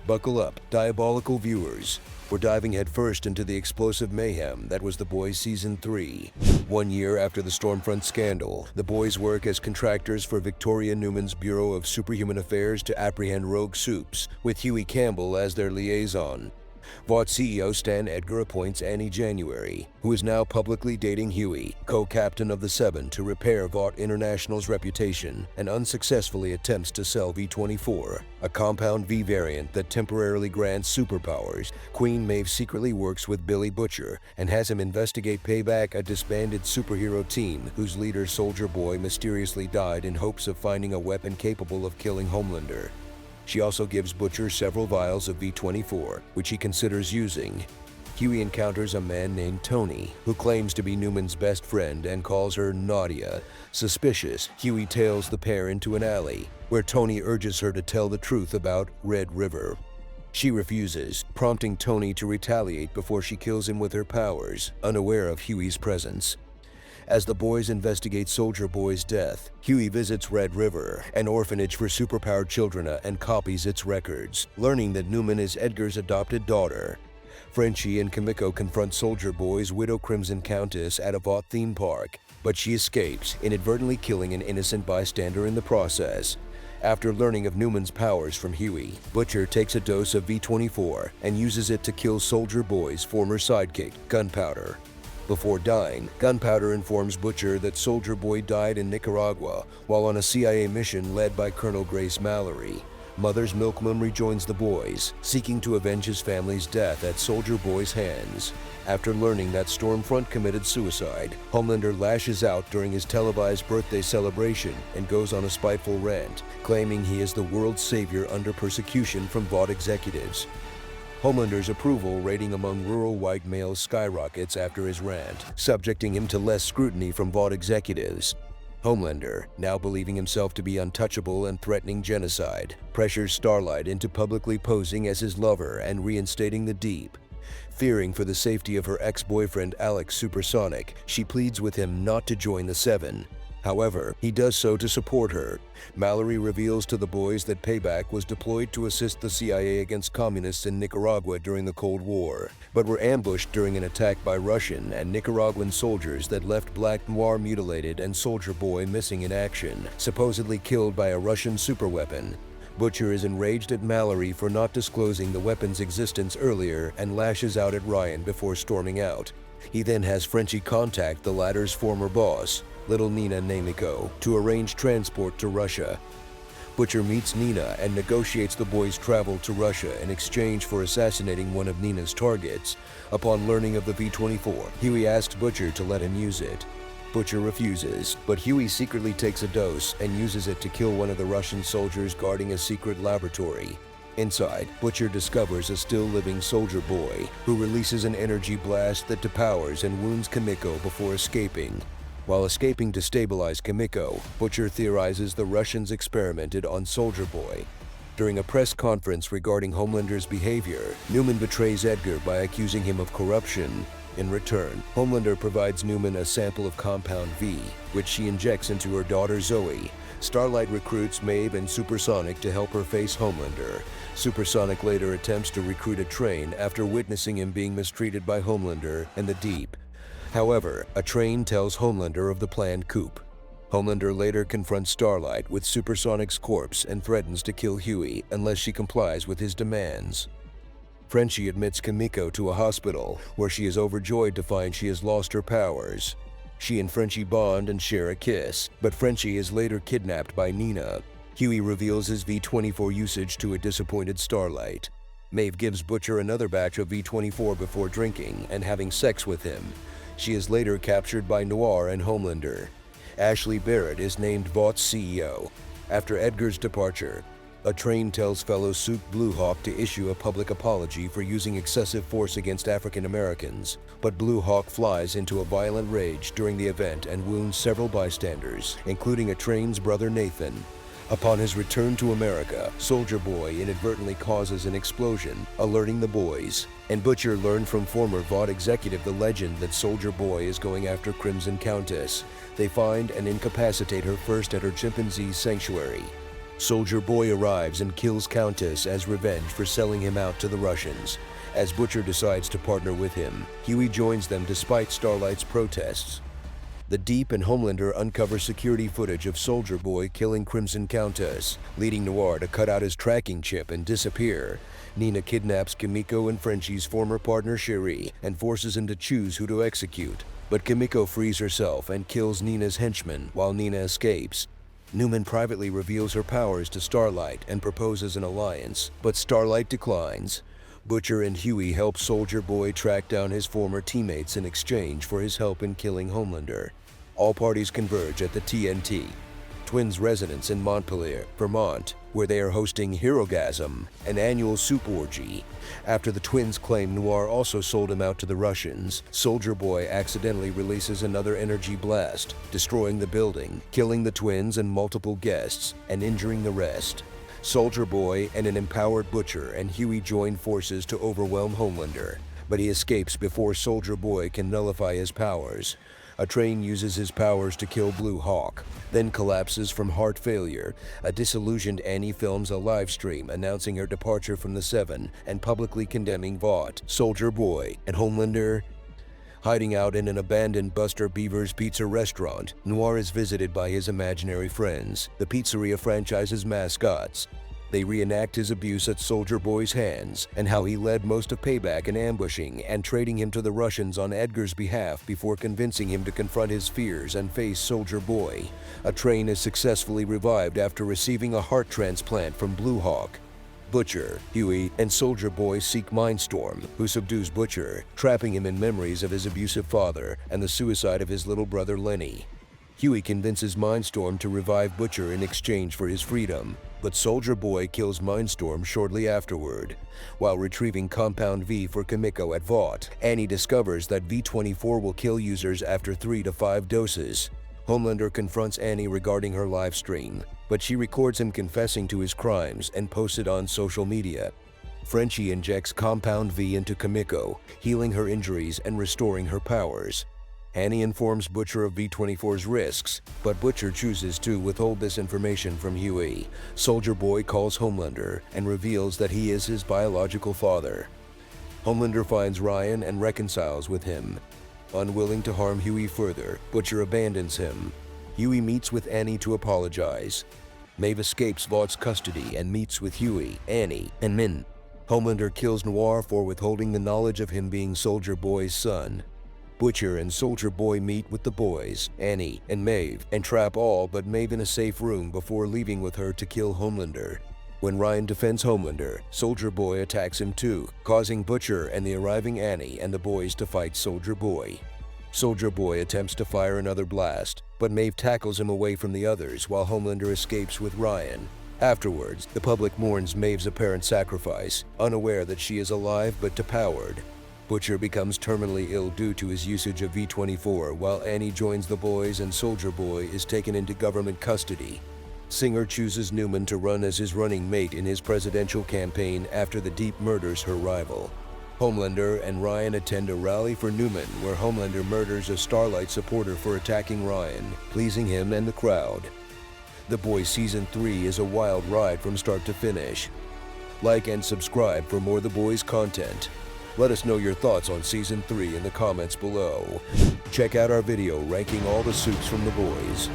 Buckle up, diabolical viewers. We're diving headfirst into the explosive mayhem that was The Boys Season 3. 1 year after the Stormfront scandal, the boys work as contractors for Victoria Newman's Bureau of Superhuman Affairs to apprehend rogue supes, with Huey Campbell as their liaison. Vought CEO Stan Edgar appoints Annie January, who is now publicly dating Huey, co-captain of the Seven, to repair Vought International's reputation and unsuccessfully attempts to sell V-24, a compound V variant that temporarily grants superpowers. Queen Maeve secretly works with Billy Butcher and has him investigate Payback, a disbanded superhero team whose leader Soldier Boy mysteriously died in hopes of finding a weapon capable of killing Homelander. She also gives Butcher several vials of V-24, which he considers using. Huey encounters a man named Tony, who claims to be Newman's best friend and calls her Nadia. Suspicious, Huey tails the pair into an alley, where Tony urges her to tell the truth about Red River. She refuses, prompting Tony to retaliate before she kills him with her powers, unaware of Huey's presence. As the boys investigate Soldier Boy's death, Huey visits Red River, an orphanage for superpowered children, and copies its records, learning that Newman is Edgar's adopted daughter. Frenchie and Kimiko confront Soldier Boy's Widow Crimson Countess at a Vought theme park, but she escapes, inadvertently killing an innocent bystander in the process. After learning of Newman's powers from Huey, Butcher takes a dose of V-24 and uses it to kill Soldier Boy's former sidekick, Gunpowder. Before dying, Gunpowder informs Butcher that Soldier Boy died in Nicaragua while on a CIA mission led by Colonel Grace Mallory. Mother's Milkman rejoins the boys, seeking to avenge his family's death at Soldier Boy's hands. After learning that Stormfront committed suicide, Homelander lashes out during his televised birthday celebration and goes on a spiteful rant, claiming he is the world's savior under persecution from Vought executives. Homelander's approval rating among rural white males skyrockets after his rant, subjecting him to less scrutiny from Vought executives. Homelander, now believing himself to be untouchable and threatening genocide, pressures Starlight into publicly posing as his lover and reinstating the Deep. Fearing for the safety of her ex-boyfriend Alex Supersonic, she pleads with him not to join the Seven. However, he does so to support her. Mallory reveals to the boys that Payback was deployed to assist the CIA against communists in Nicaragua during the Cold War, but were ambushed during an attack by Russian and Nicaraguan soldiers that left Black Noir mutilated and Soldier Boy missing in action, supposedly killed by a Russian superweapon. Butcher is enraged at Mallory for not disclosing the weapon's existence earlier and lashes out at Ryan before storming out. He then has Frenchie contact the latter's former boss, Little Nina Nemiko, to arrange transport to Russia. Butcher meets Nina and negotiates the boys' travel to Russia in exchange for assassinating one of Nina's targets. Upon learning of the V-24, Huey asks Butcher to let him use it. Butcher refuses, but Huey secretly takes a dose and uses it to kill one of the Russian soldiers guarding a secret laboratory. Inside, Butcher discovers a still-living Soldier Boy, who releases an energy blast that depowers and wounds Kimiko before escaping. While escaping to stabilize Kimiko, Butcher theorizes the Russians experimented on Soldier Boy. During a press conference regarding Homelander's behavior, Newman betrays Edgar by accusing him of corruption. In return, Homelander provides Newman a sample of Compound V, which she injects into her daughter Zoe. Starlight recruits Maeve and Supersonic to help her face Homelander. Supersonic later attempts to recruit a Train after witnessing him being mistreated by Homelander and the Deep. However, a Train tells Homelander of the planned coup. Homelander later confronts Starlight with Supersonic's corpse and threatens to kill Huey unless she complies with his demands. Frenchie admits Kimiko to a hospital, where she is overjoyed to find she has lost her powers. She and Frenchie bond and share a kiss, but Frenchie is later kidnapped by Nina. Huey reveals his V-24 usage to a disappointed Starlight. Maeve gives Butcher another batch of V-24 before drinking and having sex with him. She is later captured by Noir and Homelander. Ashley Barrett is named Vaught's CEO. After Edgar's departure, a Train tells fellow Suit Blue Hawk to issue a public apology for using excessive force against African Americans, but Blue Hawk flies into a violent rage during the event and wounds several bystanders, including a Train's brother Nathan. Upon his return to America, Soldier Boy inadvertently causes an explosion, alerting the boys, and Butcher learned from former Vought executive the legend that Soldier Boy is going after Crimson Countess. They find and incapacitate her first at her chimpanzee sanctuary. Soldier Boy arrives and kills Countess as revenge for selling him out to the Russians. As Butcher decides to partner with him, Huey joins them despite Starlight's protests. The Deep and Homelander uncover security footage of Soldier Boy killing Crimson Countess, leading Noir to cut out his tracking chip and disappear. Nina kidnaps Kimiko and Frenchie's former partner Cherie and forces him to choose who to execute. But Kimiko frees herself and kills Nina's henchman while Nina escapes. Newman privately reveals her powers to Starlight and proposes an alliance, but Starlight declines. Butcher and Huey help Soldier Boy track down his former teammates in exchange for his help in killing Homelander. All parties converge at the TNT Twins' residence in Montpelier, Vermont, where they are hosting Herogasm, an annual soup orgy. After the twins claim Noir also sold him out to the Russians, Soldier Boy accidentally releases another energy blast, destroying the building, killing the twins and multiple guests, and injuring the rest. Soldier Boy and an empowered Butcher and Huey join forces to overwhelm Homelander, but he escapes before Soldier Boy can nullify his powers. A train uses his powers to kill Blue Hawk, then collapses from heart failure. A disillusioned Annie films a live stream announcing her departure from the Seven and publicly condemning Vought, Soldier Boy, and Homelander. Hiding out in an abandoned Buster Beaver's pizza restaurant, Noir is visited by his imaginary friends, the pizzeria franchise's mascots. They reenact his abuse at Soldier Boy's hands and how he led most of Payback in ambushing and trading him to the Russians on Edgar's behalf before convincing him to confront his fears and face Soldier Boy. A train is successfully revived after receiving a heart transplant from Blue Hawk. Butcher, Huey, and Soldier Boy seek Mindstorm, who subdues Butcher, trapping him in memories of his abusive father and the suicide of his little brother Lenny. Huey convinces Mindstorm to revive Butcher in exchange for his freedom, but Soldier Boy kills Mindstorm shortly afterward. While retrieving Compound V for Kimiko at Vought, Annie discovers that V24 will kill users after 3 to 5 doses. Homelander confronts Annie regarding her live stream, but she records him confessing to his crimes and posts it on social media. Frenchie injects Compound V into Kimiko, healing her injuries and restoring her powers. Annie informs Butcher of V24's risks, but Butcher chooses to withhold this information from Huey. Soldier Boy calls Homelander and reveals that he is his biological father. Homelander finds Ryan and reconciles with him. Unwilling to harm Huey further, Butcher abandons him. Huey meets with Annie to apologize. Maeve escapes Vaught's custody and meets with Huey, Annie, and Min. Homelander kills Noir for withholding the knowledge of him being Soldier Boy's son. Butcher and Soldier Boy meet with the boys, Annie and Maeve, and trap all but Maeve in a safe room before leaving with her to kill Homelander. When Ryan defends Homelander, Soldier Boy attacks him too, causing Butcher and the arriving Annie and the boys to fight Soldier Boy. Soldier Boy attempts to fire another blast, but Maeve tackles him away from the others while Homelander escapes with Ryan. Afterwards, the public mourns Maeve's apparent sacrifice, unaware that she is alive but depowered. Butcher becomes terminally ill due to his usage of V24, while Annie joins the boys and Soldier Boy is taken into government custody. Singer chooses Newman to run as his running mate in his presidential campaign after the Deep murders her rival. Homelander and Ryan attend a rally for Newman, where Homelander murders a Starlight supporter for attacking Ryan, pleasing him and the crowd. The Boys Season 3 is a wild ride from start to finish. Like and subscribe for more The Boys content. Let us know your thoughts on Season 3 in the comments below. Check out our video ranking all the soups from The Boys.